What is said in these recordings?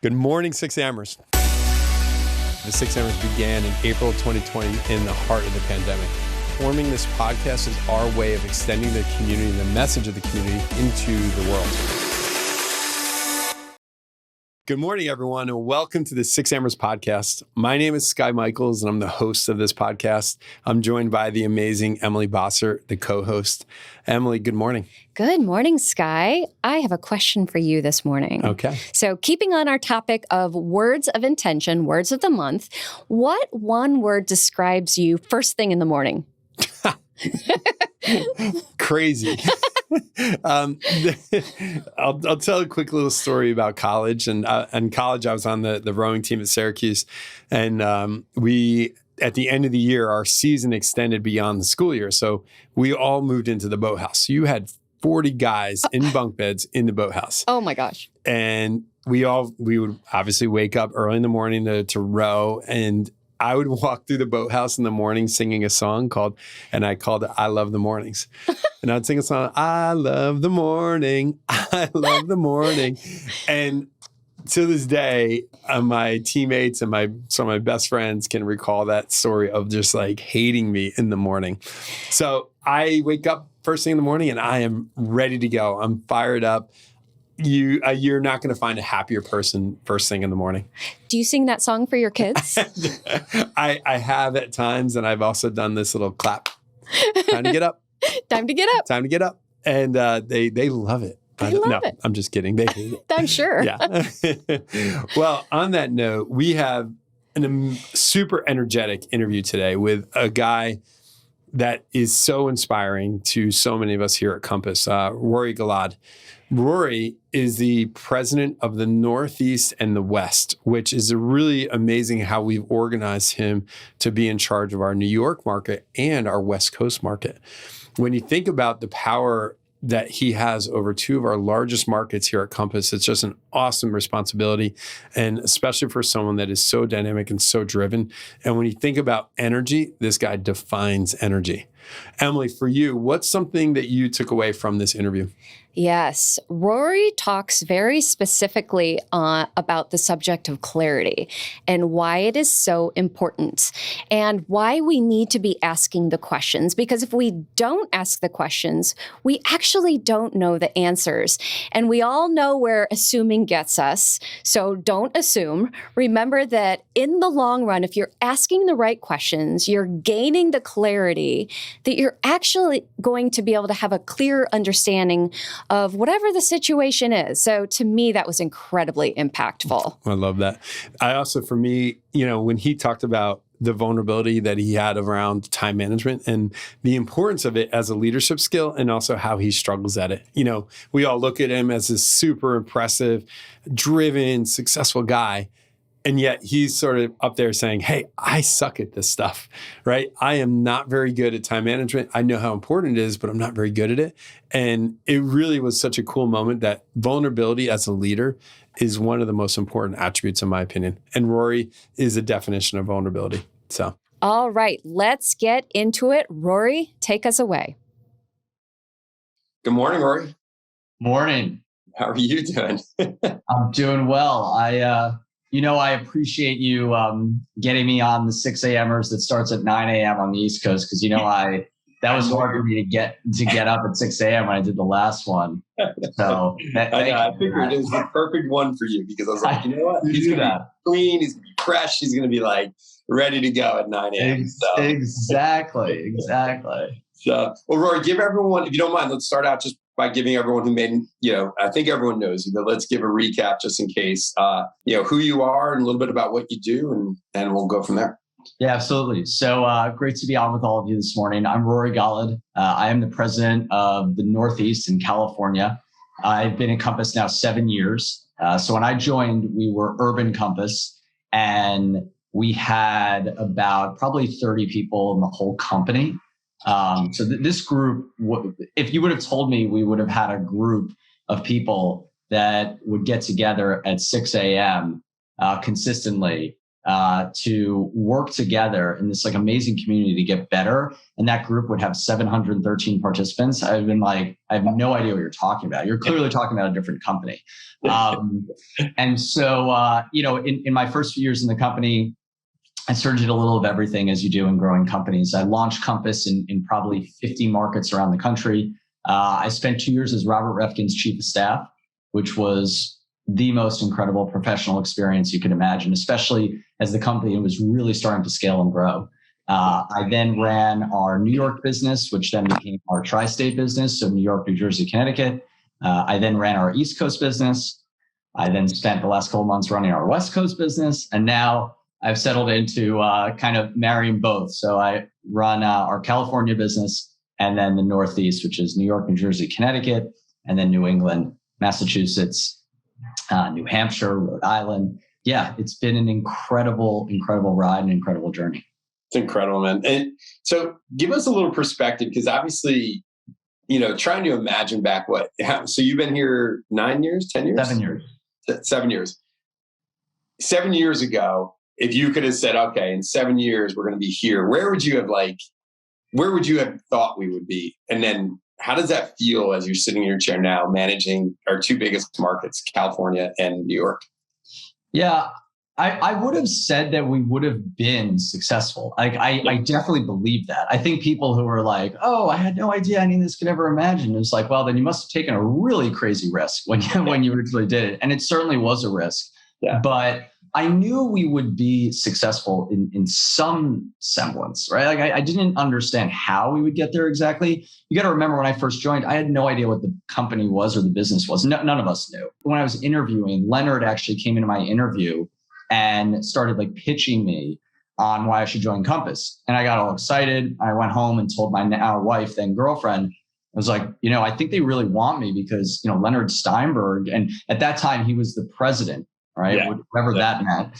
Good morning, 6AMERS. The 6AMERS began in April 2020 in the heart of the pandemic. Forming this podcast is our way of extending the community and the message of the community into the world. Good morning, everyone, and welcome to the 6AMERS podcast. My name is Sky Michaels, and I'm the host of this podcast. I'm joined by the amazing Emily Bosser, the co-host. Emily, good morning. Good morning, Sky. I have a question for you this morning. Okay. So keeping on our topic of words of intention, words of the month, what one word describes you first thing in the morning? Crazy. I'll tell a quick little story about college. And in college, I was on the rowing team at Syracuse. And we, at the end of the year, our season extended beyond the school year. So we all moved into the boathouse. So you had 40 guys in bunk beds in the boathouse. Oh my gosh. And we would obviously wake up early in the morning to row, and I would walk through the boathouse in the morning singing a song I called it I Love the Mornings. And I'd sing a song, I love the morning, I love the morning. And to this day, my teammates and some of my best friends can recall that story of just like hating me in the morning. So I wake up first thing in the morning and I am ready to go. I'm fired up. You're not going to find a happier person first thing in the morning. Do you sing that song for your kids? I have at times, and I've also done this little clap. Time to get up. Time to get up. Time to get up. And they love it. They love it. I'm just kidding. They hate it. I'm sure. Yeah. Well, on that note, we have a super energetic interview today with a guy that is so inspiring to so many of us here at Compass, Rory Golod. Rory is the president of the Northeast and the West, which is really amazing how we've organized him to be in charge of our New York market and our West Coast market. When you think about the power that he has over two of our largest markets here at Compass, it's just an awesome responsibility, and especially for someone that is so dynamic and so driven. And when you think about energy, this guy defines energy. Emily, for you, what's something that you took away from this interview? Yes. Rory talks very specifically about the subject of clarity and why it is so important and why we need to be asking the questions. Because if we don't ask the questions, we actually don't know the answers. And we all know where assuming gets us. So don't assume. Remember that in the long run, if you're asking the right questions, you're gaining the clarity that you're actually going to be able to have a clear understanding of whatever the situation is. So to me, that was incredibly impactful. I love that. I also, for me, when he talked about the vulnerability that he had around time management and the importance of it as a leadership skill and also how he struggles at it. We all look at him as this super impressive, driven, successful guy. And yet he's sort of up there saying, hey, I suck at this stuff, right? I am not very good at time management. I know how important it is, but I'm not very good at it. And it really was such a cool moment that vulnerability as a leader is one of the most important attributes, in my opinion. And Rory is a definition of vulnerability. So, all right, let's get into it. Rory, take us away. Good morning, Rory. Morning. How are you doing? I'm doing well. I appreciate you getting me on the 6AMers that starts at 9 a.m. on the East Coast because that was hard for me to get up at 6 a.m. when I did the last one. So I figured it was the perfect one for you because I was like, you know what? He's going to be clean. He's going to be fresh. He's going to be like ready to go at 9 a.m. Exactly. So, well, Rory, give everyone, if you don't mind, let's start out just by giving everyone who I think everyone knows you, but let's give a recap just in case, who you are and a little bit about what you do, and we'll go from there. Yeah, absolutely. So great to be on with all of you this morning. I'm Rory Golod. I am the president of the Northeast in California. I've been at Compass now 7 years. So when I joined, we were Urban Compass, and we had about probably 30 people in the whole company. So this group, if you would have told me we would have had a group of people that would get together at 6 a.m. Consistently, to work together in this like amazing community to get better. And that group would have 713 participants. I've been like, I have no idea what you're talking about. You're clearly talking about a different company. And so, in my first few years in the company, I sort of did a little of everything as you do in growing companies. I launched Compass in probably 50 markets around the country. I spent 2 years as Robert Refkin's chief of staff, which was the most incredible professional experience you could imagine, especially as the company was really starting to scale and grow. I then ran our New York business, which then became our tri-state business, so New York, New Jersey, Connecticut. I then ran our East Coast business. I then spent the last couple of months running our West Coast business, and now I've settled into kind of marrying both. So I run our California business and then the Northeast, which is New York, New Jersey, Connecticut, and then New England, Massachusetts, New Hampshire, Rhode Island. Yeah, it's been an incredible, incredible ride and incredible journey. It's incredible, man. And so give us a little perspective, because obviously, trying to imagine back so you've been here 9 years, 10 years? 7 years. 7 years. 7 years ago, if you could have said, okay, in 7 years, we're going to be here, where would you have thought we would be? And then how does that feel as you're sitting in your chair now, managing our two biggest markets, California and New York? Yeah, I would have said that we would have been successful. I definitely believe that. I think people who are like, oh, I had no idea any of this could ever imagine. It's like, well, then you must have taken a really crazy risk when you originally did it. And it certainly was a risk. Yeah. But I knew we would be successful in some semblance, right? Like I didn't understand how we would get there exactly. You got to remember when I first joined, I had no idea what the company was or the business was. None of us knew. When I was interviewing, Leonard actually came into my interview and started like pitching me on why I should join Compass. And I got all excited. I went home and told my now wife, then girlfriend, I was like, I think they really want me because, Leonard Steinberg, and at that time he was the president, right? Yeah. Whatever that meant.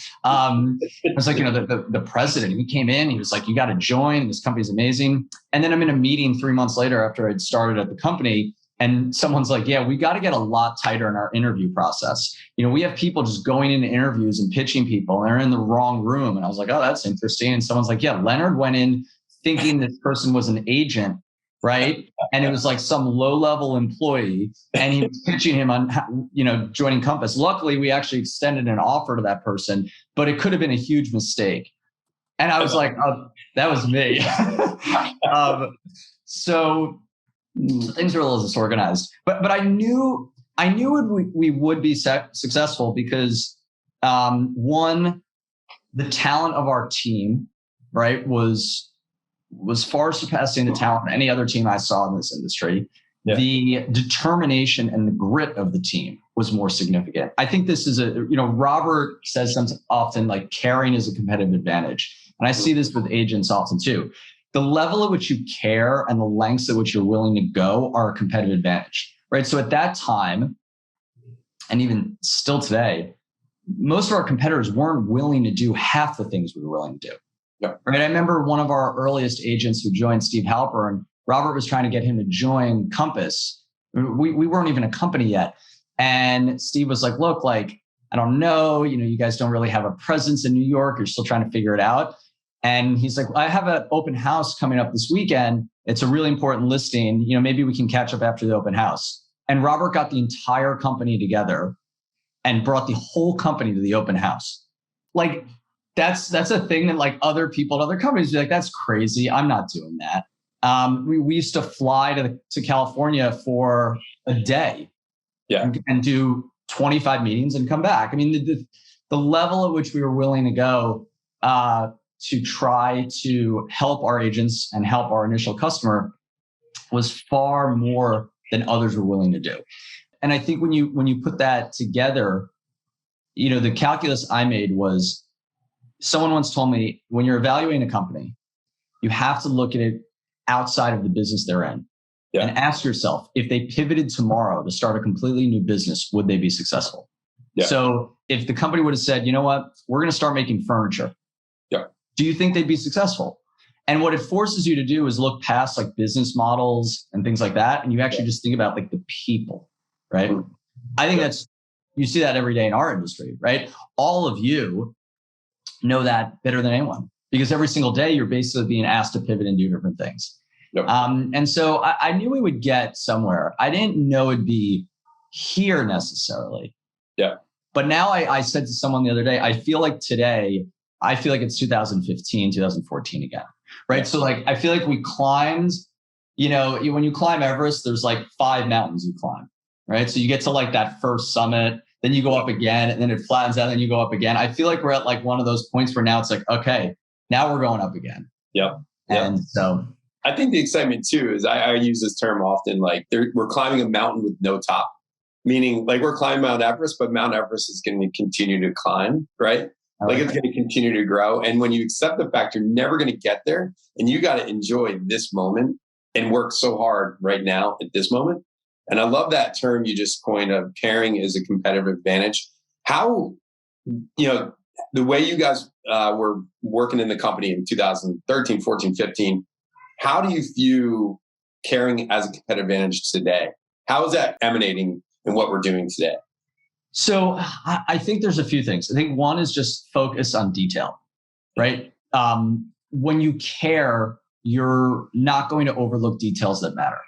It was like, the president, he came in, he was like, you got to join, this company's amazing. And then I'm in a meeting 3 months later after I'd started at the company, and someone's like, yeah, we got to get a lot tighter in our interview process. We have people just going into interviews and pitching people and they're in the wrong room. And I was like, oh, that's interesting. And someone's like, yeah, Leonard went in thinking this person was an agent, right? And it was like some low-level employee, and he was pitching him on, joining Compass. Luckily, we actually extended an offer to that person, but it could have been a huge mistake. And I was like, oh, that was me. So things were a little disorganized, but I knew we would be successful because one, the talent of our team, right, was far surpassing the talent of any other team I saw in this industry. Yeah. The determination and the grit of the team was more significant. I think this is Robert says something often like caring is a competitive advantage. And I see this with agents often too. The level at which you care and the lengths at which you're willing to go are a competitive advantage, right? So at that time, and even still today, most of our competitors weren't willing to do half the things we were willing to do. Yep. Right? I remember one of our earliest agents who joined, Steve Halpern, Robert was trying to get him to join Compass. We weren't even a company yet. And Steve was like, look, I don't know, you guys don't really have a presence in New York. You're still trying to figure it out. And he's like, I have an open house coming up this weekend. It's a really important listing. Maybe we can catch up after the open house. And Robert got the entire company together and brought the whole company to the open house. Like, that's a thing that other people at other companies be like, that's crazy. I'm not doing that. We used to fly to California for a day, and do 25 meetings and come back. I mean, the level at which we were willing to go to try to help our agents and help our initial customer was far more than others were willing to do. And I think when you put that together, the calculus I made was, someone once told me, when you're evaluating a company, you have to look at it outside of the business they're in, and ask yourself, if they pivoted tomorrow to start a completely new business, would they be successful? Yeah. So if the company would have said, you know what, we're going to start making furniture. Yeah. Do you think they'd be successful? And what it forces you to do is look past business models and things like that. And you actually just think about the people, right? I think you see that every day in our industry, right? All of you know that better than anyone, because every single day you're basically being asked to pivot and do different things. Yep. And so I knew we would get somewhere. I didn't know it'd be here necessarily. Yeah. But now I said to someone the other day, I feel like it's 2015, 2014 again, right? Yeah. So like, I feel like we climbed, when you climb Everest, there's like 5 mountains you climb, right? So you get to like that first summit, then you go up again, and then it flattens out, and then you go up again. I feel like we're at like one of those points where now it's like, okay, now we're going up again. Yep. And so I think the excitement too is I use this term often, like we're climbing a mountain with no top, meaning like we're climbing Mount Everest, but Mount Everest is going to continue to climb, right? Like it's going to continue to grow. And when you accept the fact you're never going to get there, and you got to enjoy this moment and work so hard right now at this moment. And I love that term you just coined of caring is a competitive advantage. How, the way you guys were working in the company in 2013, 14, 15, how do you view caring as a competitive advantage today? How is that emanating in what we're doing today? So I think there's a few things. I think one is just focus on detail, right? When you care, you're not going to overlook details that matter,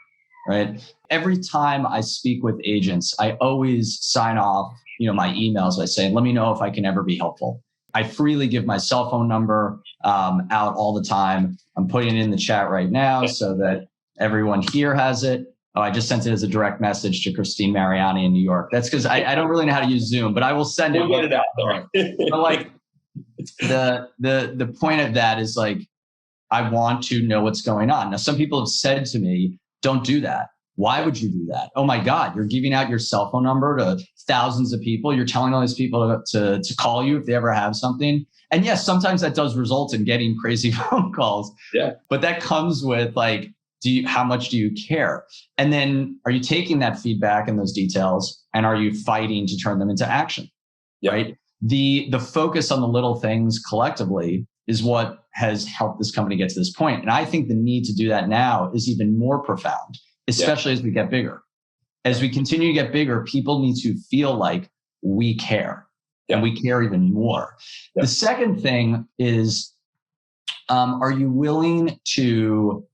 right? Every time I speak with agents, I always sign off, my emails by saying, let me know if I can ever be helpful. I freely give my cell phone number out all the time. I'm putting it in the chat right now so that everyone here has it. Oh, I just sent it as a direct message to Christine Mariani in New York. That's because I don't really know how to use Zoom, but I will send it. We'll get it out there. But like the point of that is like, I want to know what's going on. Now, some people have said to me, don't do that. Why would you do that? Oh my God, you're giving out your cell phone number to thousands of people. You're telling all these people to call you if they ever have something. And yes, sometimes that does result in getting crazy phone calls. Yeah. But that comes with like, how much do you care? And then are you taking that feedback and those details, and are you fighting to turn them into action? Yep. Right? The focus on the little things collectively is what has helped this company get to this point. And I think the need to do that now is even more profound, especially as we get bigger. As we continue to get bigger, people need to feel like we care, and we care even more. The second thing is, are you willing to,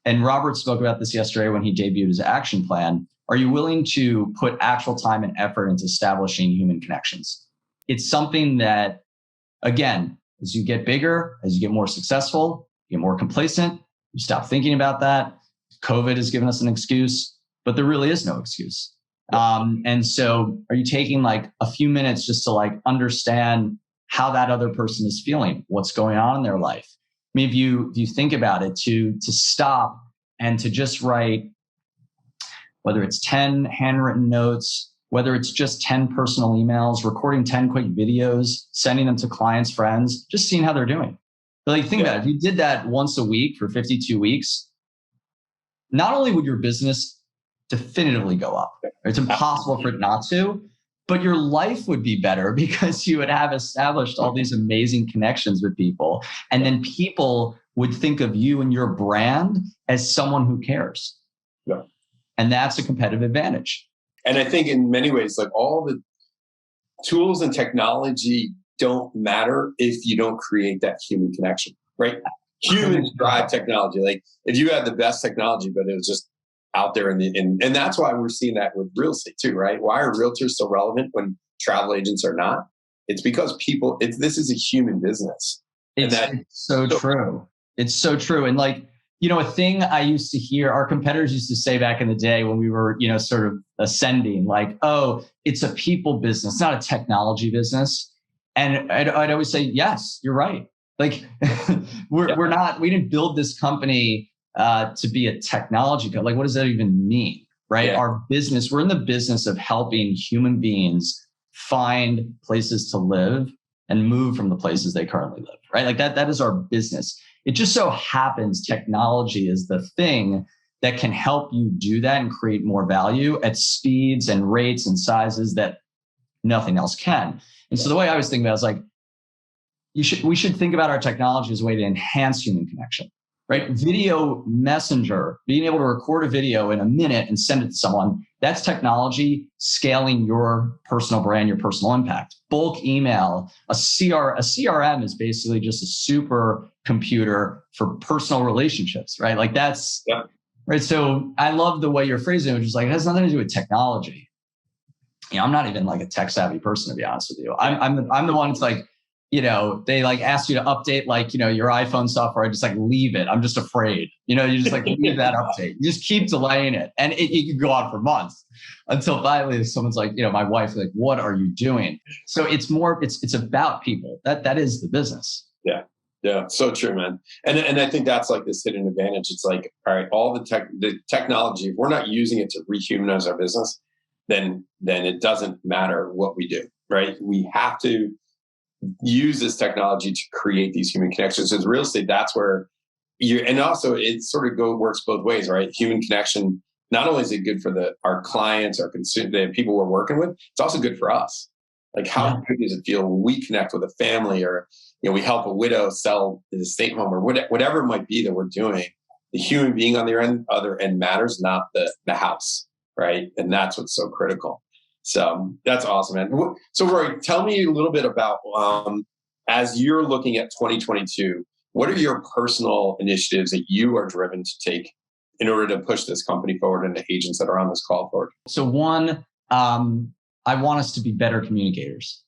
and Robert spoke about this yesterday when he debuted his action plan, are you willing to put actual time and effort into establishing human connections? It's something that, again, as you get bigger, as you get more successful, you get more complacent, you stop thinking about that. COVID has given us an excuse, but there really is no excuse. And so are you taking like a few minutes just to like understand how that other person is feeling, what's going on in their life? I mean, if you think about it, to stop and to just write, whether it's 10 handwritten notes, whether it's just 10 personal emails, recording 10 quick videos, sending them to clients, friends, just seeing how they're doing. But like, think about it. If you did that once a week for 52 weeks, not only would your business definitively go up, it's impossible for it not to, but your life would be better because you would have established all these amazing connections with people. And then people would think of you and your brand as someone who cares. Yeah. And that's a competitive advantage. And I think in many ways, like all the tools and technology don't matter if you don't create that human connection, right? Humans drive technology. Like if you had the best technology, but it was just out there and that's why we're seeing that with real estate too, right? Why are realtors so relevant when travel agents are not? It's because this is a human business. It's so true. It's so true. And like, a thing I used to hear, our competitors used to say back in the day when we were, sort of ascending, like, oh, it's a people business, not a technology business. And I'd always say, yes, you're right. Like we didn't build this company to be a technology company. Like, what does that even mean? Right. Yeah. Our business, we're in the business of helping human beings find places to live and move from the places they currently live. Right. Like that is our business. It just so happens technology is the thing that can help you do that and create more value at speeds and rates and sizes that nothing else can. And so the way I was thinking about it is like, we should think about our technology as a way to enhance human connection, right? Video messenger, being able to record a video in a minute and send it to someone That's technology scaling your personal brand, your personal impact. Bulk email, a CRM is basically just a super computer for personal relationships, right? Like that's, right. So I love the way you're phrasing it, which is like, it has nothing to do with technology. I'm not even like a tech savvy person, to be honest with you. I'm the one that's like, they like ask you to update like, your iPhone software. I just like leave it. I'm just afraid, you just like leave that update. You just keep delaying it. And it can go on for months until finally someone's like, my wife, like, what are you doing? So it's about people. That is the business. Yeah. Yeah. So true, man. And I think that's like this hidden advantage. It's like, all right, all the technology, if we're not using it to rehumanize our business, then it doesn't matter what we do, right? We have to use this technology to create these human connections. As real estate, that's where and also it sort of works both ways, right? Human connection, not only is it good for our clients, our consumer, the people we're working with, it's also good for us. Like how good does it feel when we connect with a family, or, we help a widow sell the estate home, or whatever it might be that we're doing. The human being on the other end matters, not the house, right? And that's what's so critical. So that's awesome, man. So Rory, tell me a little bit about, as you're looking at 2022, what are your personal initiatives that you are driven to take in order to push this company forward and the agents that are on this call forward? So one, I want us to be better communicators.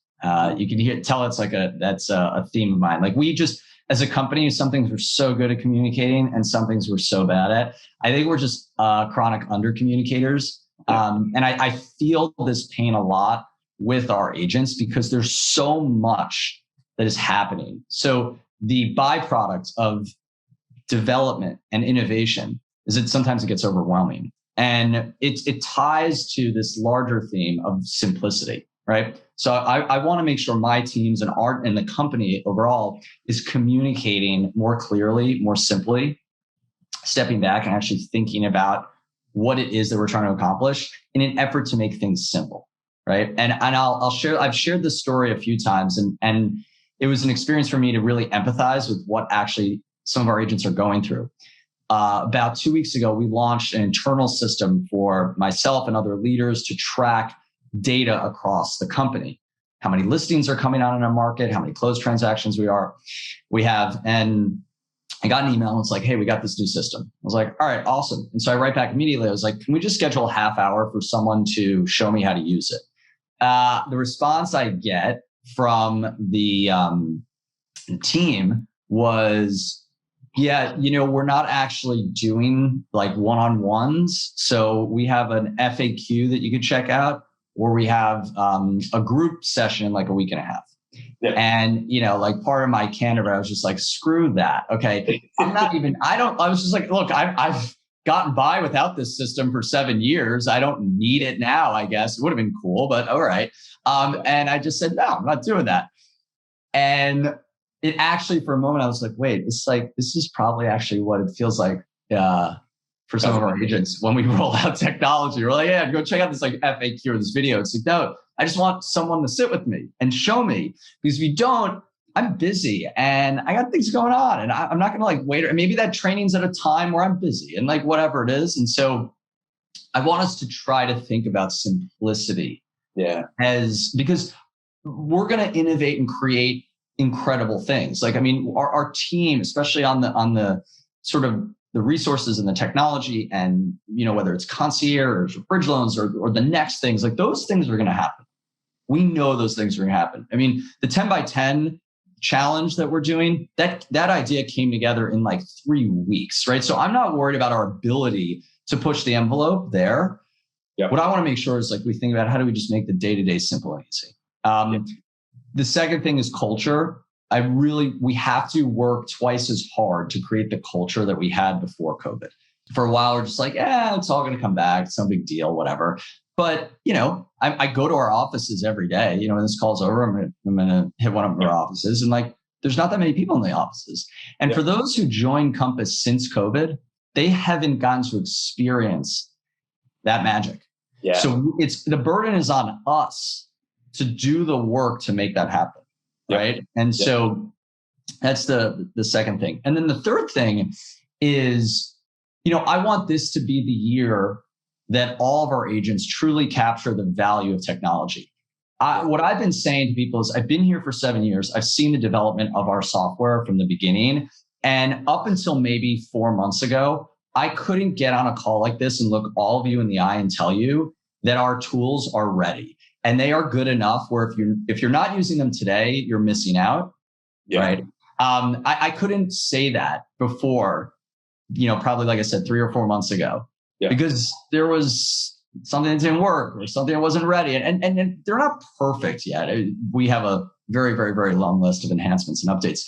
You can tell that's a theme of mine. Like we just, as a company, some things we're so good at communicating and some things we're so bad at. I think we're just chronic under communicators. And I feel this pain a lot with our agents because there's so much that is happening. So the byproduct of development and innovation is that sometimes it gets overwhelming. And it ties to this larger theme of simplicity, right? So I want to make sure my teams and the company overall is communicating more clearly, more simply, stepping back and actually thinking about what it is that we're trying to accomplish in an effort to make things simple, right? And I've shared this story a few times, and it was an experience for me to really empathize with what actually some of our agents are going through. About 2 weeks ago, we launched an internal system for myself and other leaders to track data across the company. How many listings are coming out in our market, how many closed transactions we have. And I got an email and it's like, hey, we got this new system. I was like, all right, awesome. And so I write back immediately. I was like, can we just schedule a half hour for someone to show me how to use it? The response I get from the team was, yeah, we're not actually doing like one-on-ones. So we have an FAQ that you could check out, or we have a group session in like a week and a half. Yeah. And, like part of my candor, I was just like, screw that. Okay. I was just like, look, I've gotten by without this system for 7 years. I don't need it now, I guess. It would have been cool, but all right. And I just said, no, I'm not doing that. And it actually, for a moment, I was like, wait, this is probably actually what it feels like for some of our agents when we roll out technology. We're like, yeah, go check out this like FAQ or this video. It's like, no, I just want someone to sit with me and show me, because if you don't, I'm busy and I got things going on and I'm not going to like wait. Or maybe that training's at a time where I'm busy and like whatever it is. And so I want us to try to think about simplicity. Yeah. Because we're going to innovate and create incredible things. Like, I mean, our team, especially on the sort of the resources and the technology and, whether it's concierge or bridge loans or the next things, like those things are going to happen. We know those things are going to happen. I mean, the 10 by 10 challenge that we're doing, that idea came together in like 3 weeks, right? So I'm not worried about our ability to push the envelope there. Yep. What I want to make sure is like we think about how do we just make the day-to-day simple and easy. The second thing is culture. We have to work twice as hard to create the culture that we had before COVID. For a while, we're just like, it's all going to come back. It's no big deal, whatever. But, I go to our offices every day. When this call's over, I'm going to hit one of our offices. And like, there's not that many people in the offices. And for those who joined Compass since COVID, they haven't gotten to experience that magic. Yeah. So the burden is on us to do the work to make that happen. Right. And so that's the second thing. And then the third thing is, I want this to be the year that all of our agents truly capture the value of technology. What I've been saying to people is I've been here for 7 years. I've seen the development of our software from the beginning. And up until maybe 4 months ago, I couldn't get on a call like this and look all of you in the eye and tell you that our tools are ready. And they are good enough where if you're not using them today, you're missing out. Yeah. Right. I couldn't say that before, probably, like I said, 3 or 4 months ago, because there was something that didn't work or something that wasn't ready. And they're not perfect yet. We have a very, very, very long list of enhancements and updates.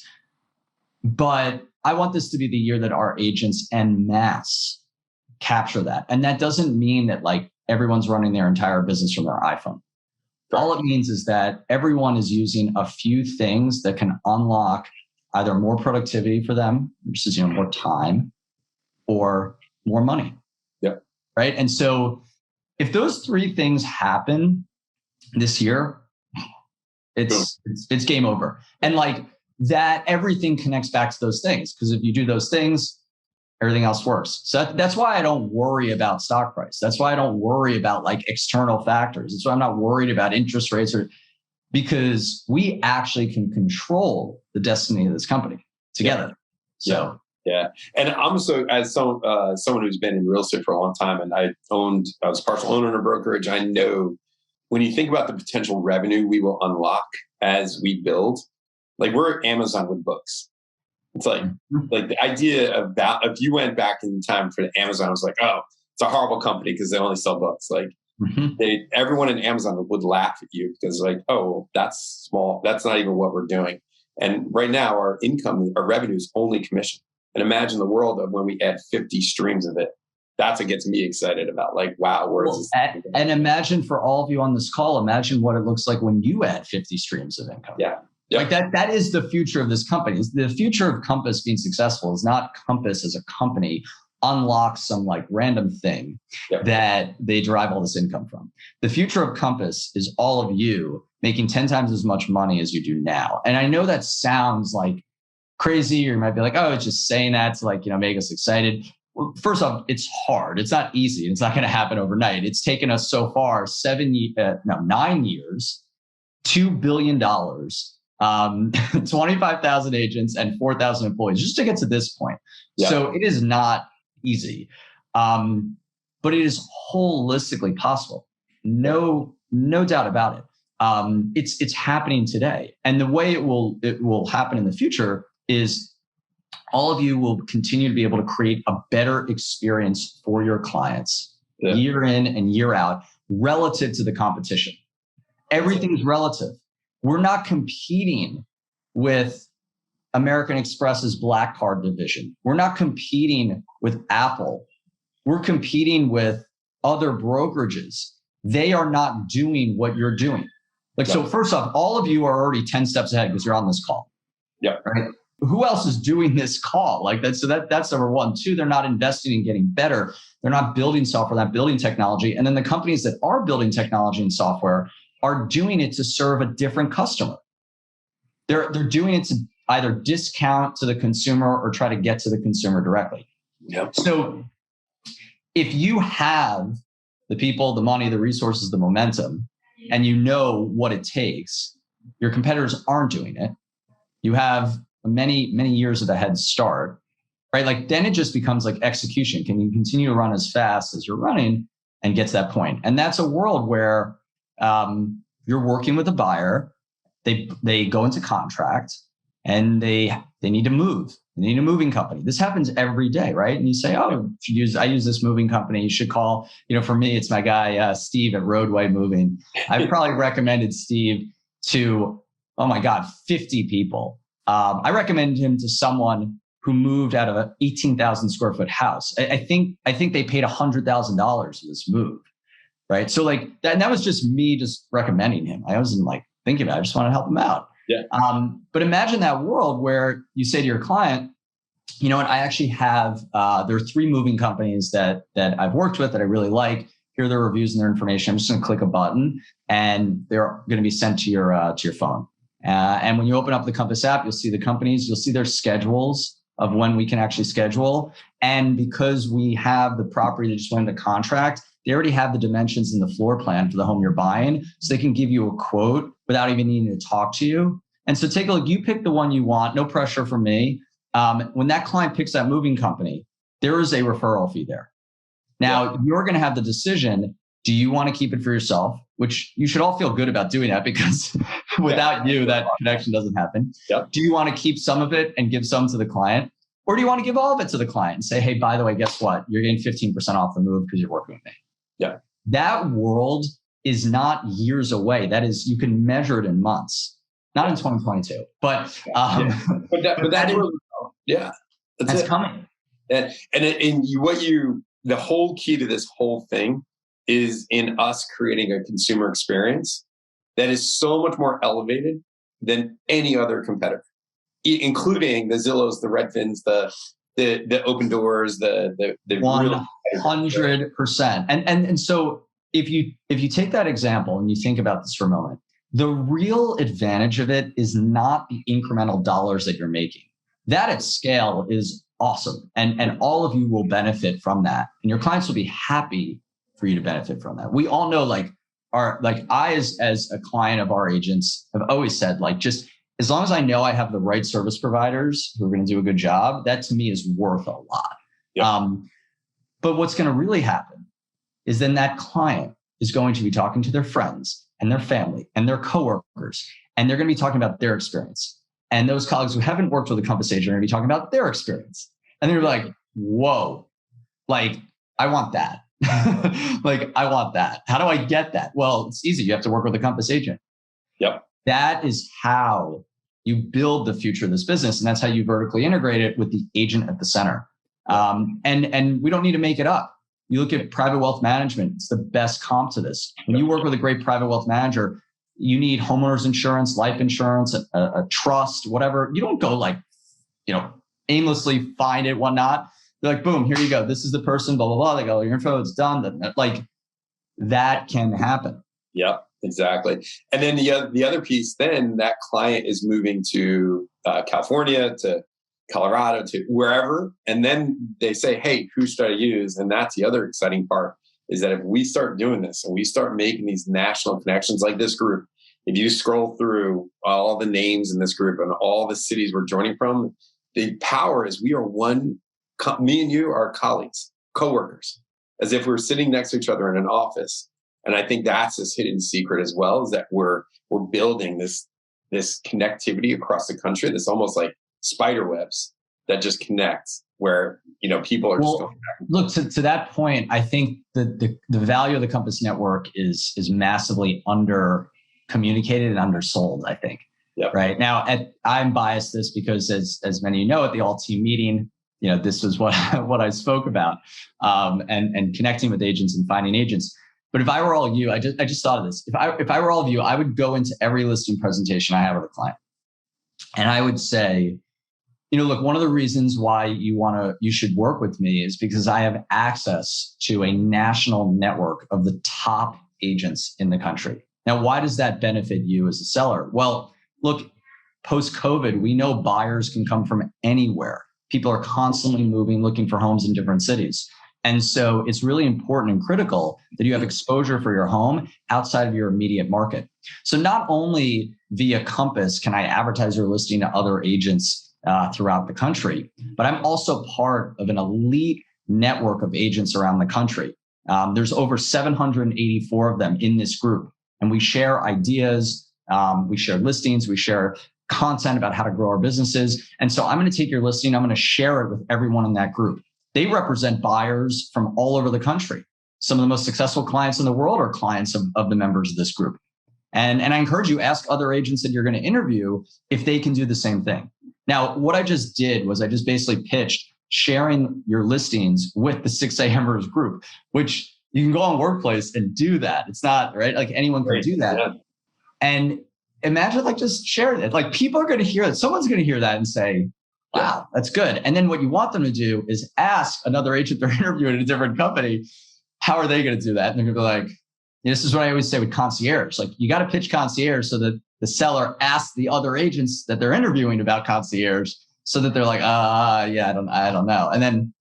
But I want this to be the year that our agents en masse capture that. And that doesn't mean that like everyone's running their entire business from their iPhone. All it means is that everyone is using a few things that can unlock either more productivity for them, which is more time, or more money. Yeah. Right. And so if those 3 things happen this year, it's game over. And like that, everything connects back to those things. Because if you do those things, everything else works. So that's why I don't worry about stock price. That's why I don't worry about like external factors. That's why I'm not worried about interest rates, because we actually can control the destiny of this company together. So. Yeah. And I'm so, as someone who's been in real estate for a long time, and I was partial owner in a brokerage, I know when you think about the potential revenue we will unlock as we build, like we're Amazon with books. It's like the idea of that, if you went back in time for Amazon, I was like, oh, it's a horrible company because they only sell books. Like everyone in Amazon would laugh at you because like, oh, that's small. That's not even what we're doing. And right now our revenue is only commission. And imagine the world of when we add 50 streams of it. That's what gets me excited about. Like, wow, where is this? And imagine for all of you on this call, imagine what it looks like when you add 50 streams of income. Yeah. Like that is the future of this company. The future of Compass being successful is not Compass as a company unlocks some like random thing that they derive all this income from. The future of Compass is all of you making 10 times as much money as you do now. And I know that sounds like crazy, or you might be like, oh, it's just saying that to like, make us excited. Well, first off, it's hard. It's not easy. It's not going to happen overnight. It's taken us so far 9 years, $2 billion, 25,000 agents and 4,000 employees just to get to this point. Yeah. So it is not easy, but it is holistically possible. No doubt about it. It's happening today. And the way it will happen in the future is all of you will continue to be able to create a better experience for your clients year in and year out relative to the competition. Everything's relative. We're not competing with American Express's Black Card division. We're not competing with Apple. We're competing with other brokerages. They are not doing what you're doing. So first off, all of you are already 10 steps ahead because you're on this call. Yeah. Right. Who else is doing this call like that? So that's number one. 2, they're not investing in getting better. They're not building software, they're not building technology. And then the companies that are building technology and software are doing it to serve a different customer. They're doing it to either discount to the consumer or try to get to the consumer directly. Yep. So if you have the people, the money, the resources, the momentum, and you know what it takes, your competitors aren't doing it. You have many, many years of a head start, right? Like then it just becomes like execution. Can you continue to run as fast as you're running and get to that point? And that's a world where you're working with a buyer. They go into contract and they need to move. They need a moving company. This happens every day, right? And you say, oh, I use this moving company. You should call, for me, it's my guy, Steve at Roadway Moving. I've probably recommended Steve to, oh my God, 50 people. I recommended him to someone who moved out of an 18,000 square foot house. I think they paid $100,000 for this move, right? So like that was just me just recommending him. I wasn't like thinking about it. I just want to help him out. Yeah. But imagine that world where you say to your client, you know what, I actually have, there are 3 moving companies that I've worked with that I really like. Here are their reviews and their information. I'm just going to click a button and they're going to be sent to your phone. And when you open up the Compass app, you'll see the companies, you'll see their schedules, of when we can actually schedule. And because we have the property that just went into contract, they already have the dimensions in the floor plan for the home you're buying. So they can give you a quote without even needing to talk to you. And so take a look, you pick the one you want, no pressure from me. When that client picks that moving company, there is a referral fee there. Now, you're going to have the decision. Do you want to keep it for yourself? Which you should all feel good about doing that, because without you, that connection doesn't happen. Yep. Do you want to keep some of it and give some to the client? Or do you want to give all of it to the client and say, hey, by the way, guess what? You're getting 15% off the move because you're working with me. Yeah. That world is not years away. That is, you can measure it in months, not in 2022, but that's coming. The whole key to this whole thing is in us creating a consumer experience that is so much more elevated than any other competitor, including the Zillows, the Redfins, the Open Doors, the 100%. And so if you take that example and you think about this for a moment, the real advantage of it is not the incremental dollars that you're making. That at scale is awesome. And all of you will benefit from that. And your clients will be happy for you to benefit from that. We all know, I as a client of our agents have always said, just as long as I know I have the right service providers who are going to do a good job, that to me is worth a lot. Yep. But what's going to really happen is then that client is going to be talking to their friends and their family and their coworkers, and they're going to be talking about their experience. And those colleagues who haven't worked with a Compass agent are going to be talking about their experience. And they're like, whoa, I want that. I want that. How do I get that? Well, it's easy. You have to work with a Compass agent. Yep. That is how you build the future of this business. And that's how you vertically integrate it with the agent at the center. And we don't need to make it up. You look at private wealth management, it's the best comp to this. When you work with a great private wealth manager, you need homeowners insurance, life insurance, a trust, whatever. You don't go aimlessly find it, whatnot. They're like, boom, here you go. This is the person, blah, blah, blah. They got all your info. It's done. That can happen. Yep, exactly. And then the other piece, then that client is moving to California, to Colorado, to wherever. And then they say, hey, who should I use? And that's the other exciting part, is that if we start doing this and we start making these national connections like this group, if you scroll through all the names in this group and all the cities we're joining from, the power is we are one. Me and you are colleagues, coworkers, as if we're sitting next to each other in an office. And I think that's this hidden secret as well, is that we're building this connectivity across the country. This almost like spider webs that just connect, where people are just going back. Look, to that point, I think the value of the Compass network is massively under communicated and undersold, I think. Yep. Right now, I'm biased this because as many of you know, at the all team meeting, this was what I spoke about, and connecting with agents and finding agents. But if I were all you, I just thought of this. If I were all of you, I would go into every listing presentation I have with a client, and I would say, look, one of the reasons why you should work with me is because I have access to a national network of the top agents in the country. Now, why does that benefit you as a seller? Well, look, post-COVID, we know buyers can come from anywhere. People are constantly moving, looking for homes in different cities. And so it's really important and critical that you have exposure for your home outside of your immediate market. So not only via Compass can I advertise your listing to other agents throughout the country, but I'm also part of an elite network of agents around the country. There's over 784 of them in this group. And we share ideas, we share listings, we share content about how to grow our businesses. And so I'm going to take your listing, I'm going to share it with everyone in that group. They represent buyers from all over the country. Some of the most successful clients in the world are clients of the members of this group. And I encourage you, ask other agents that you're going to interview if they can do the same thing. Now, what I just did was I just basically pitched sharing your listings with the 6AMERS group, which you can go on Workplace and do that. It's not, right? Anyone can do that. Yeah. And imagine just sharing it. People are going to hear that. Someone's going to hear that and say, wow, that's good. And then what you want them to do is ask another agent they're interviewing at a different company, how are they going to do that? And they're going to be like, this is what I always say with concierge. You got to pitch concierge so that the seller asks the other agents that they're interviewing about concierge, so that they're like, yeah, I don't know. And then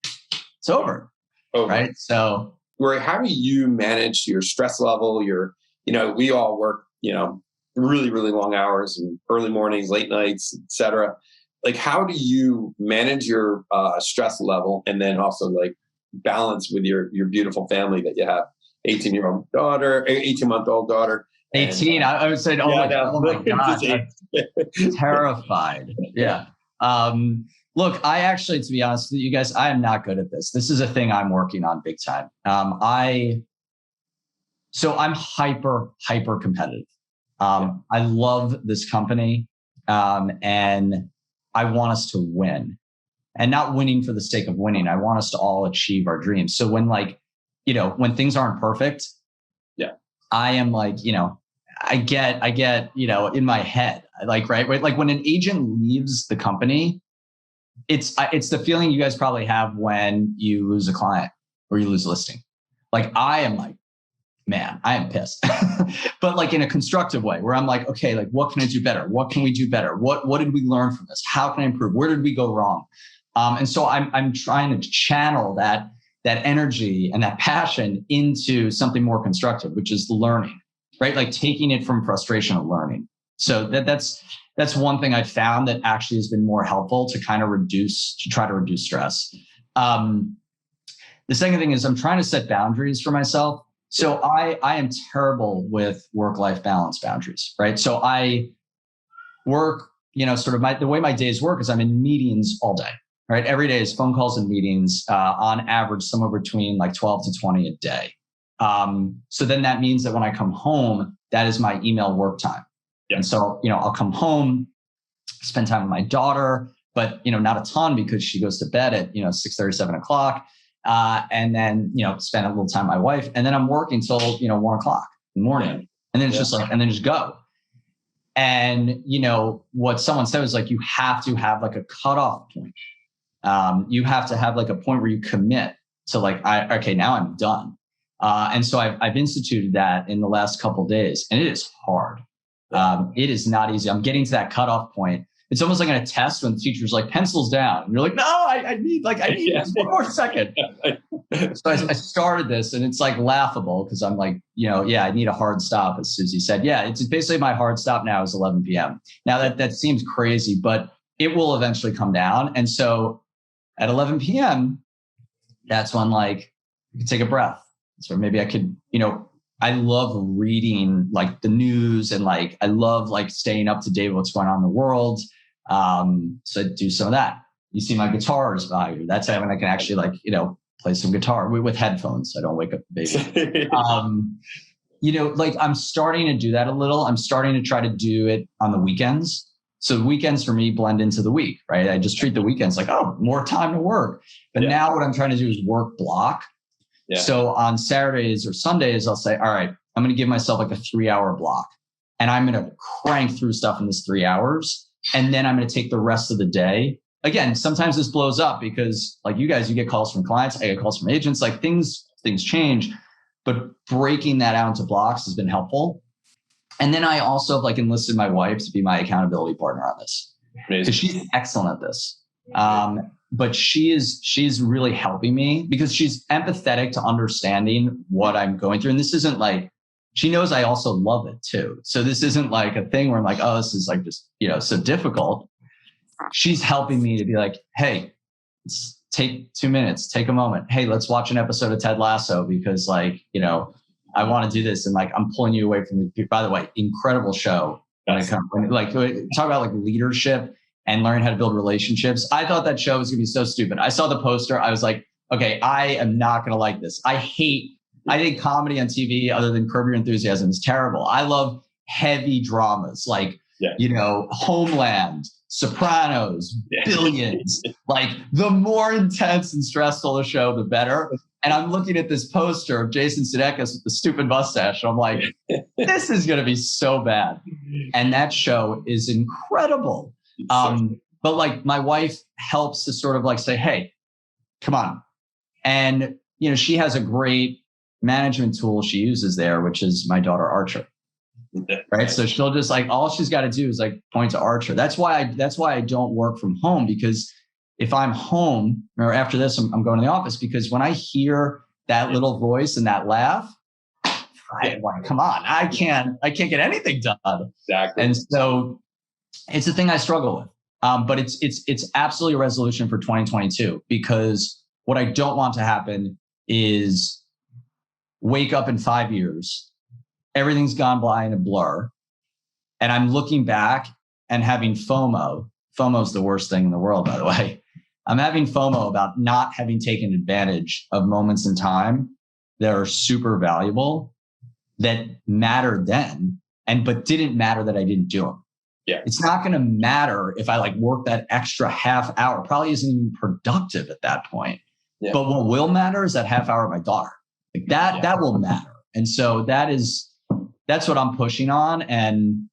it's over. Right. So Rory, how do you manage your stress level? We all work, really, really long hours and early mornings, late nights, et cetera. Like, how do you manage your stress level and then also like balance with your beautiful family that you have? 18-year-old daughter, 18-month-old daughter. 18, I would say, oh my God, I'm terrified. Yeah. Look, I actually, to be honest with you guys, I am not good at this. This is a thing I'm working on big time. So I'm hyper competitive. I love this company, and I want us to win, and not winning for the sake of winning. I want us to all achieve our dreams. So when when things aren't perfect, I am like, I get, in my head, like, right. Like when an agent leaves the company, it's the feeling you guys probably have when you lose a client or you lose a listing. Like I am like, man, I am pissed, but like in a constructive way where I'm like, okay, like what can I do better? What can we do better? What did we learn from this? How can I improve? Where did we go wrong? And so I'm trying to channel that energy and that passion into something more constructive, which is learning, right? Like taking it from frustration to learning. So that's one thing I found that actually has been more helpful to try to reduce stress. The second thing is I'm trying to set boundaries for myself. So I am terrible with work-life balance boundaries, right? So I work, sort of the way my days work is I'm in meetings all day, right? Every day is phone calls and meetings, on average, somewhere between like 12 to 20 a day. So then that means that when I come home, that is my email work time. Yeah. And so, I'll come home, spend time with my daughter, but, not a ton because she goes to bed at, 6:30, 7 o'clock. And then, spend a little time with my wife, and then I'm working till, 1 o'clock in the morning. And then it's just like, and then just go. And, what someone said was like, you have to have like a cutoff point. You have to have like a point where you commit to like, okay, now I'm done. And so I've instituted that in the last couple of days, and it is hard. It is not easy. I'm getting to that cutoff point. It's almost like in a test when the teacher's like, pencils down. And you're like, no, I need just one more second. So I started this, and it's like laughable because I'm like, I need a hard stop, as Susie said. Yeah, it's basically my hard stop now is 11 p.m. Now that seems crazy, but it will eventually come down. And so at 11 p.m., that's when like you can take a breath. So maybe I could, I love reading like the news, and like I love like staying up to date with what's going on in the world. So I do some of that. You see my guitars behind you. That's when I can actually like, play some guitar with headphones. So I don't wake up the baby. Like I'm starting to do that a little. I'm starting to try to do it on the weekends. So the weekends for me blend into the week, right? I just treat the weekends like, oh, more time to work. But now what I'm trying to do is work block. Yeah. So on Saturdays or Sundays, I'll say, all right, I'm going to give myself like a 3-hour block, and I'm going to crank through stuff in this 3 hours. And then I'm going to take the rest of the day. Again, sometimes this blows up because like you guys, you get calls from clients, I get calls from agents, like things change, but breaking that out into blocks has been helpful. And then I also have like enlisted my wife to be my accountability partner on this, because she's excellent at this. But she's really helping me because she's empathetic to understanding what I'm going through. And this isn't like, she knows I also love it too. So this isn't like a thing where I'm like, oh, this is like just, so difficult. She's helping me to be like, hey, let's take 2 minutes, take a moment. Hey, let's watch an episode of Ted Lasso because like, I want to do this. And like, I'm pulling you away from the, by the way, incredible show. Like talk about like leadership and learn how to build relationships. I thought that show was going to be so stupid. I saw the poster. I was like, okay, I am not going to like this. I think comedy on TV other than Curb Your Enthusiasm is terrible. I love heavy dramas like, Homeland, Sopranos, Billions. Like the more intense and stressful the show, the better. And I'm looking at this poster of Jason Sudeikis with the stupid mustache. And I'm like, this is going to be so bad. And that show is incredible. But like my wife helps to sort of like say, hey, come on. And, she has a great management tool she uses there, which is my daughter Archer. right? So she'll just like, all she's got to do is like point to Archer. That's why I don't work from home, because if I'm home or after this, I'm going to the office, because when I hear that little voice and that laugh, come on, I can't get anything done. Exactly. And so it's a thing I struggle with. But it's absolutely a resolution for 2022, because what I don't want to happen is wake up in 5 years, everything's gone by in a blur, and I'm looking back and having FOMO. FOMO is the worst thing in the world, by the way. I'm having FOMO about not having taken advantage of moments in time that are super valuable, that mattered then, but didn't matter that I didn't do them. Yeah. It's not going to matter if I like work that extra half hour. Probably isn't even productive at that point. Yeah. But what will matter is that half hour with my daughter. Like that will matter. And so that's what I'm pushing on. And,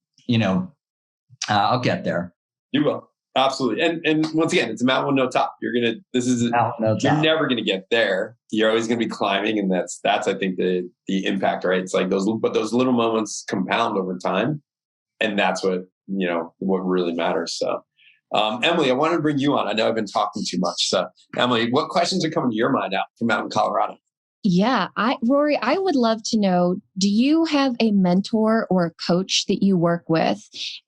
I'll get there. You will. Absolutely. And once again, it's a mountain with no top. You're never going to get there. You're always going to be climbing. And that's, I think, the impact, right? It's like those little moments compound over time. And that's what really matters. So, Emily, I wanted to bring you on. I know I've been talking too much. So, Emily, what questions are coming to your mind out from out in Colorado? Yeah, Rory, I would love to know, do you have a mentor or a coach that you work with?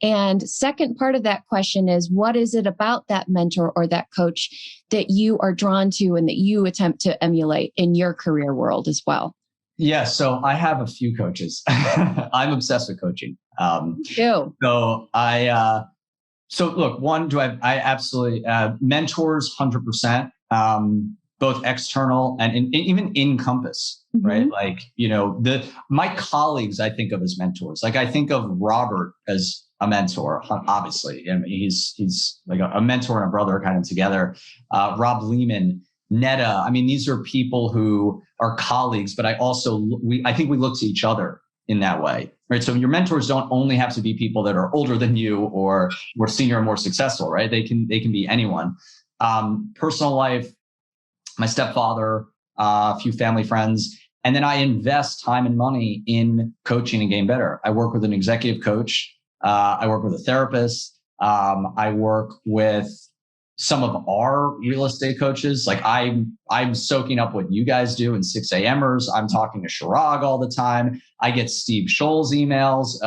And second part of that question is, what is it about that mentor or that coach that you are drawn to and that you attempt to emulate in your career world as well? Yeah, so I have a few coaches. I'm obsessed with coaching. So look, I absolutely mentors 100%. Both external and even in Compass, right? Like, my colleagues I think of as mentors. Like I think of Robert as a mentor, obviously. I mean, he's like a mentor and a brother kind of together. Rob Lehman, Netta. I mean, these are people who are colleagues, but I think we look to each other in that way, right? So your mentors don't only have to be people that are older than you or more senior and more successful, right? They can be anyone. Personal life, my stepfather, a few family friends, and then I invest time and money in coaching and getting better. I work with an executive coach. I work with a therapist. I work with some of our real estate coaches. Like I'm soaking up what you guys do in 6AMERS. I'm talking to Chirag all the time. I get Steve Scholl's emails,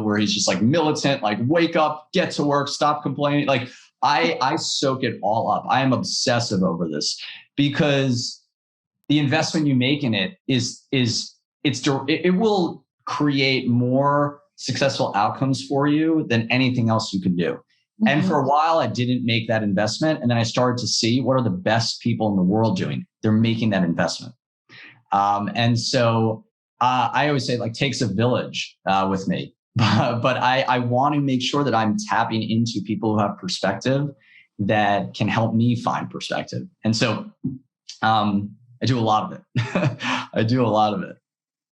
where he's just like militant, like wake up, get to work, stop complaining. Like I soak it all up. I am obsessive over this, because the investment you make in it it will create more successful outcomes for you than anything else you can do. Mm-hmm. And for a while, I didn't make that investment. And then I started to see, what are the best people in the world doing? They're making that investment. And so I always say, like, takes a village with me. But I want to make sure that I'm tapping into people who have perspective that can help me find perspective. And so I do a lot of it.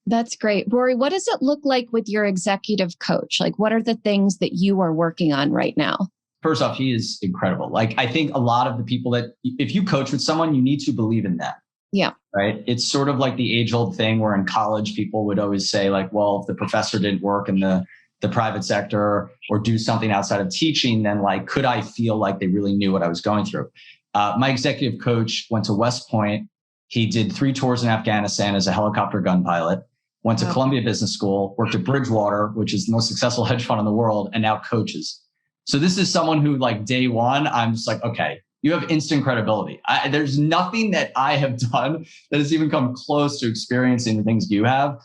That's great. Rory, what does it look like with your executive coach? Like, what are the things that you are working on right now? First off, he is incredible. Like, I think a lot of the people that, if you coach with someone, you need to believe in them. Yeah. Right. It's sort of like the age old thing where in college, people would always say like, well, if the professor didn't work in the private sector or do something outside of teaching, then like, could I feel like they really knew what I was going through? My executive coach went to West Point. He did 3 tours in Afghanistan as a helicopter gun pilot, went to Columbia Business School, worked at Bridgewater, which is the most successful hedge fund in the world, and now coaches. So this is someone who, like, day one, I'm just like, okay, you have instant credibility. There's nothing that I have done that has even come close to experiencing the things you have.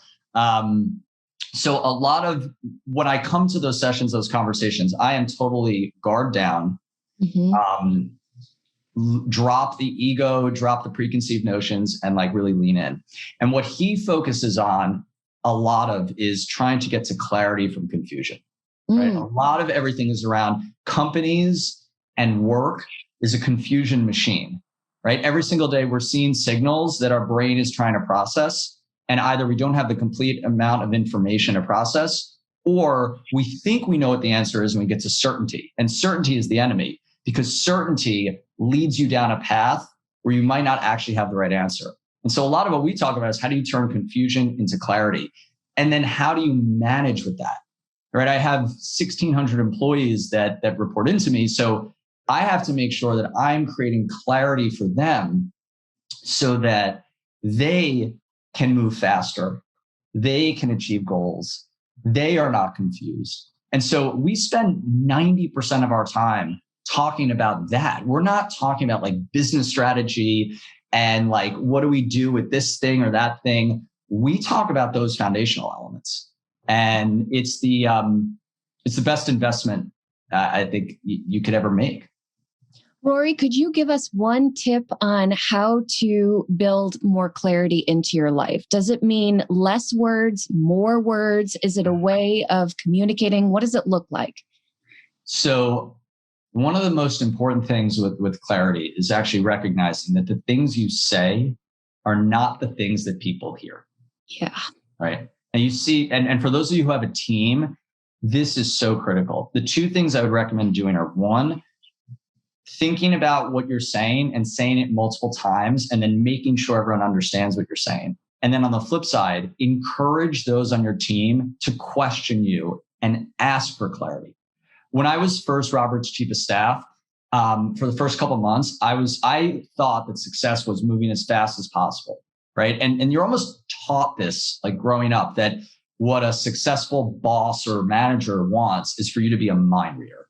So a lot of when I come to those sessions, those conversations, I am totally guard down, drop the ego, drop the preconceived notions, and like really lean in. And what he focuses on a lot of is trying to get to clarity from confusion. Right? A lot of everything is around companies and work is a confusion machine, right? Every single day we're seeing signals that our brain is trying to process. And either we don't have the complete amount of information to process, or we think we know what the answer is when we get to certainty. And certainty is the enemy, because certainty leads you down a path where you might not actually have the right answer. And so a lot of what we talk about is how do you turn confusion into clarity? And then how do you manage with that? Right? I have 1,600 employees that report into me. So I have to make sure that I'm creating clarity for them so that they can move faster. They can achieve goals. They are not confused. And so we spend 90% of our time talking about that. We're not talking about like business strategy and like, what do we do with this thing or that thing? We talk about those foundational elements. And it's the best investment I think you could ever make. Rory, could you give us one tip on how to build more clarity into your life? Does it mean less words, more words? Is it a way of communicating? What does it look like? So one of the most important things with clarity is actually recognizing that the things you say are not the things that people hear. Yeah. Right. And you see, and for those of you who have a team, this is so critical. The two things I would recommend doing are, one, thinking about what you're saying and saying it multiple times and then making sure everyone understands what you're saying. And then on the flip side, encourage those on your team to question you and ask for clarity. When I was first Robert's chief of staff, for the first couple of months, I thought that success was moving as fast as possible, right? And you're almost taught this, like growing up, that what a successful boss or manager wants is for you to be a mind reader.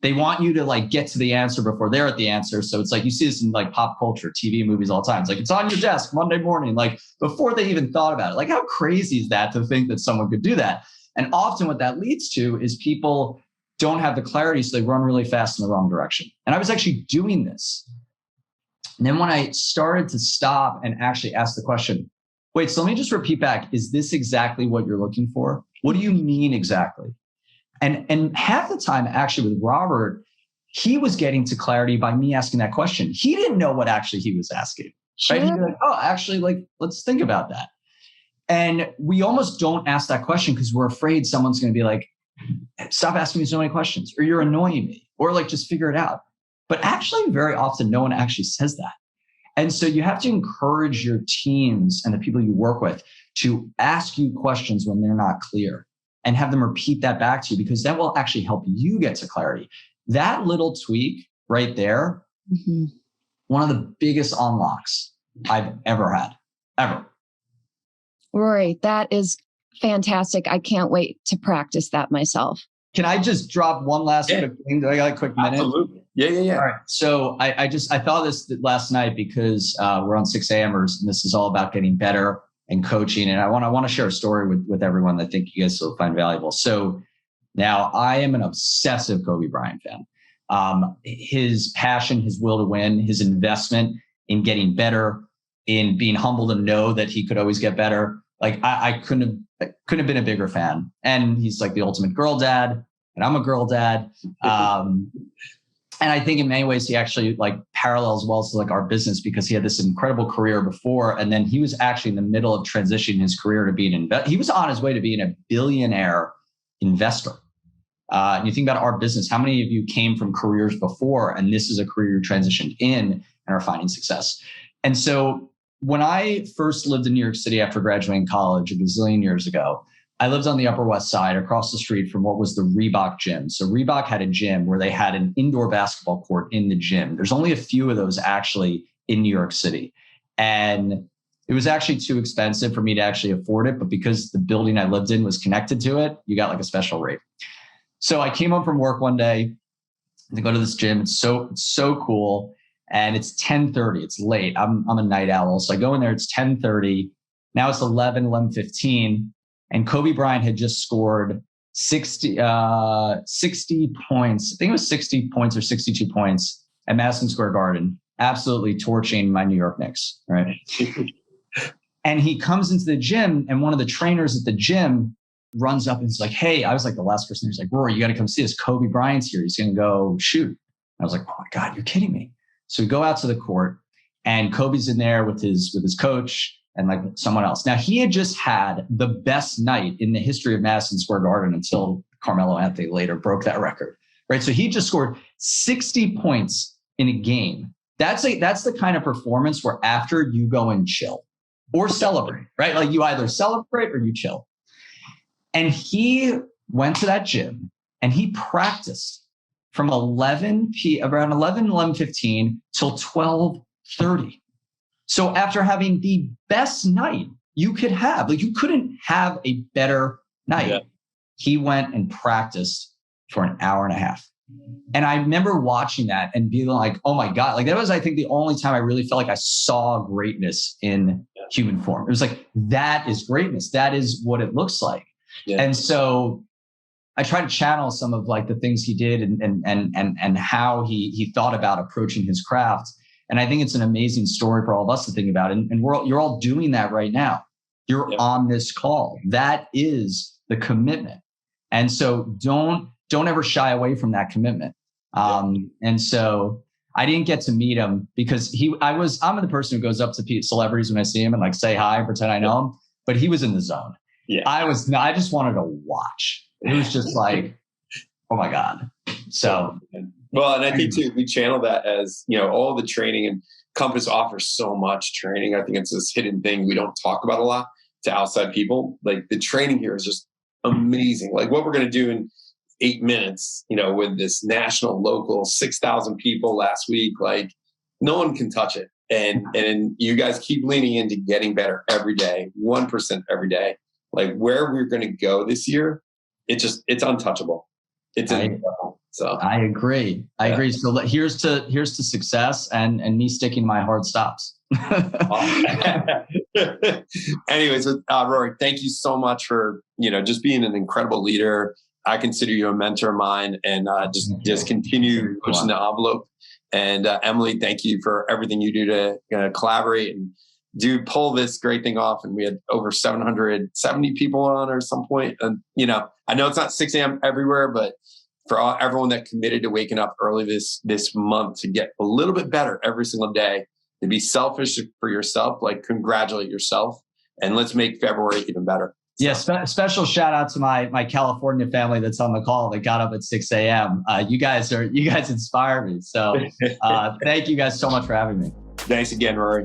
They want you to like get to the answer before they're at the answer. So it's like, you see this in like pop culture, TV, movies all the time. It's like, it's on your desk Monday morning, like before they even thought about it. Like, how crazy is that to think that someone could do that? And often what that leads to is people don't have the clarity, so they run really fast in the wrong direction. And I was actually doing this. And then when I started to stop and actually ask the question, wait, so let me just repeat back. Is this exactly what you're looking for? What do you mean exactly? And half the time, actually, with Robert, he was getting to clarity by me asking that question. He didn't know what actually he was asking. Sure. Right? He'd be like, oh, actually, like, let's think about that. And we almost don't ask that question because we're afraid someone's going to be like, stop asking me so many questions, or you're annoying me, or like, just figure it out. But actually, very often, no one actually says that. And so you have to encourage your teams and the people you work with to ask you questions when they're not clear, and have them repeat that back to you, because that will actually help you get to clarity. That little tweak right there, one of the biggest unlocks I've ever had, ever. Rory, that is fantastic. I can't wait to practice that myself. Can I just drop one last quick thing? Do I got a quick minute? Absolutely. Yeah. All right. So I thought this last night because we're on 6AMERS, and this is all about getting better and coaching. And I want to share a story with everyone that I think you guys will find valuable. So now I am an obsessive Kobe Bryant fan. His passion, his will to win, his investment in getting better, in being humble to know that he could always get better. Like I couldn't have been a bigger fan. And he's like the ultimate girl dad, and I'm a girl dad. And I think in many ways he actually like parallels well to like our business, because he had this incredible career before, and then he was actually in the middle of transitioning his career to being he was on his way to being a billionaire investor. And you think about our business, how many of you came from careers before, and this is a career you transitioned in and are finding success? And so when I first lived in New York City after graduating college a gazillion years ago, I lived on the Upper West Side across the street from what was the Reebok gym. So Reebok had a gym where they had an indoor basketball court in the gym. There's only a few of those actually in New York City. And it was actually too expensive for me to actually afford it. But because the building I lived in was connected to it, you got like a special rate. So I came home from work one day to go to this gym. It's so cool. And it's 10:30. It's late. I'm a night owl. So I go in there. It's 10:30. Now it's 11:15. And Kobe Bryant had just scored 60 points. I think it was 60 points or 62 points at Madison Square Garden, absolutely torching my New York Knicks, right? And he comes into the gym, and one of the trainers at the gym runs up and is like, hey, I was like the last person. He's like, Rory, you got to come see this. Kobe Bryant's here. He's going to go shoot. I was like, oh my God, you're kidding me. So we go out to the court, and Kobe's in there with his coach and like someone else. Now, he had just had the best night in the history of Madison Square Garden until Carmelo Anthony later broke that record, right? So he just scored 60 points in a game. That's the kind of performance where after you go and chill or celebrate, right? Like you either celebrate or you chill. And he went to that gym and he practiced from around 11:15 till 12:30. So after having the best night you could have, like you couldn't have a better night. Yeah. He went and practiced for an hour and a half. And I remember watching that and being like, oh my God, like that was, I think, the only time I really felt like I saw greatness in human form. It was like, that is greatness. That is what it looks like. Yeah. And so I try to channel some of like the things he did and how he thought about approaching his craft. And I think it's an amazing story for all of us to think about. And you're all doing that right now. You're on this call. That is the commitment. And so don't ever shy away from that commitment. And so I didn't get to meet him because I'm the person who goes up to celebrities when I see him and like say hi and pretend I know him, but he was in the zone. Yeah. I just wanted to watch. It was just like, oh my God. So, well, and I think too, we channel that as, all the training, and Compass offers so much training. I think it's this hidden thing we don't talk about a lot to outside people. Like the training here is just amazing. Like what we're going to do in 8 minutes, with this national, local, 6,000 people last week, like no one can touch it. And you guys keep leaning into getting better every day, 1% every day. Like where we're going to go this year, it's untouchable. It's incredible. So I agree. I agree. So here's to success and me sticking to my hard stops. Anyways, Rory, thank you so much for, just being an incredible leader. I consider you a mentor of mine, and just continue pushing the envelope. And Emily, thank you for everything you do to collaborate and pull this great thing off. And we had over 770 people on at some point. And, I know it's not 6 a.m. everywhere, but for everyone that committed to waking up early this month to get a little bit better every single day, to be selfish for yourself, like congratulate yourself, and let's make February even better. Yeah, special shout out to my California family that's on the call that got up at 6 a.m. You guys inspire me. So thank you guys so much for having me. Thanks again, Rory.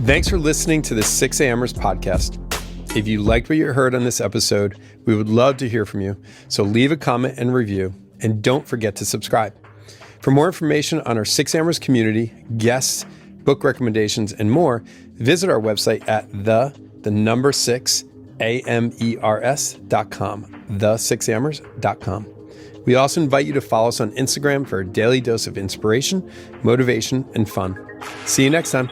Thanks for listening to the 6AMERS podcast. If you liked what you heard on this episode, we would love to hear from you. So leave a comment and review, and don't forget to subscribe. For more information on our 6AMERS community, guests, book recommendations, and more, visit our website at the number 6AMERS.com, the6amers.com. We also invite you to follow us on Instagram for a daily dose of inspiration, motivation, and fun. See you next time.